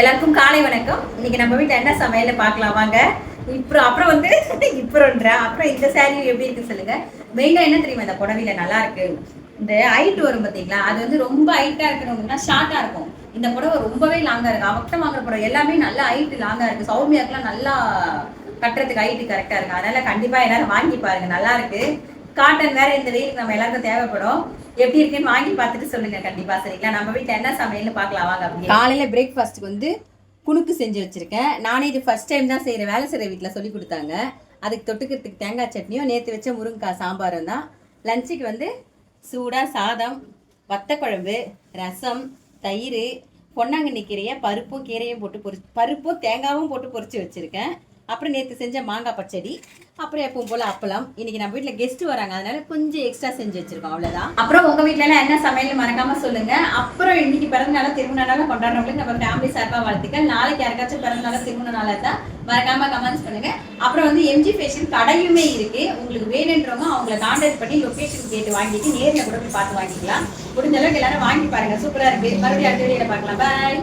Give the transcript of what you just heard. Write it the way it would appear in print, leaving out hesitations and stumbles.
எல்லாருக்கும் காலை வணக்கம். இன்னைக்கு நம்ம வீட்டில் என்ன சமையல் பார்க்கலாம் வாங்க. அப்புறம் வந்து அப்புறம் இந்த சாரீ எப்படி இருக்கு சொல்லுங்க. மெயினாக என்ன தெரியுமா, இந்த புடவையில நல்லா இருக்கு, இந்த ஹைட் வரும் பார்த்தீங்களா, அது வந்து ரொம்ப ஹைட்டாக இருக்கணும்னா ஷார்ட்டாக இருக்கும். இந்த புடவை ரொம்பவே லாங்காக இருக்கு. அவர்கிட்ட வாங்குற புடவை எல்லாமே நல்லா ஹைட் லாங்காக இருக்கு. சௌமியாக்கெல்லாம் நல்லா கட்டுறதுக்கு ஹைட்டு கரெக்டாக இருக்கு. அதனால கண்டிப்பாக எல்லாரும் வாங்கி பாருங்க, நல்லா இருக்கு. காட்டன் வேற இந்த வெயிலுக்கு நம்ம எல்லாருக்கும் தேவைப்படும். எப்படி இருக்குன்னு வாங்கி பார்த்துட்டு சொல்லுங்க கண்டிப்பா. சரிங்களா, நம்ம வீட்டில் என்ன சமையல்னு பார்க்கலாம் வாங்க. அப்படி காலையில பிரேக்ஃபாஸ்ட்டுக்கு வந்து குணுக்கு செஞ்சு வச்சிருக்கேன். நானே இது ஃபர்ஸ்ட் டைம் தான் செய்கிறேன். வேலை செய்கிற வீட்டில் சொல்லி கொடுத்தாங்க. அதுக்கு தொட்டுக்கிறதுக்கு தேங்காய் சட்னியும் நேற்று வச்ச முருங்கைக்காய் சாம்பாரும் தான். லஞ்சுக்கு வந்து சூடாக சாதம், வத்தக்குழம்பு, ரசம், தயிர், பொன்னாங்கண்ணி கீரையை பருப்பும் கீரையும் போட்டு பருப்பும் தேங்காயும் போட்டு பொரிச்சு வச்சுருக்கேன். அப்புறம் நேற்று செஞ்ச மாங்காய் பச்சடி, அப்புறம் எப்பவும் போல் அப்பளம். இன்னைக்கு நம்ம வீட்டில் கெஸ்ட்டு வராங்க, அதனால கொஞ்சம் எக்ஸ்ட்ரா செஞ்சு வச்சிருக்கோம், அவ்வளோதான். அப்புறம் உங்கள் வீட்டிலலாம் என்ன சமையல் மறக்காம சொல்லுங்க. அப்புறம் இன்னைக்கு பிறந்தநாள திருமண நாள கொண்டாடுறவங்களுக்கு நம்ம ஃபேமிலி சார்பாக வாழ்த்துக்கள். நாளைக்கு யாருக்காச்சும் பிறந்தநாள திருமண நாள தான் மறக்காம கமெண்ட்ஸ் பண்ணுங்க. அப்புறம் வந்து எம்ஜி ஃபேஷன் கடையுமே இருக்கு. உங்களுக்கு வேணுன்றவங்க அவங்களை கான்டாக்ட் பண்ணி லொக்கேஷன் கேட்டு வாங்கிட்டு நேரில் கூட போய் பார்த்து வாங்கிக்கலாம். முடிஞ்ச அளவுக்கு எல்லாரும் வாங்கி பாருங்க, சூப்பராக இருக்கு. மறுபடியும் அடுத்த வீடியோல பார்க்கலாம். பாய்.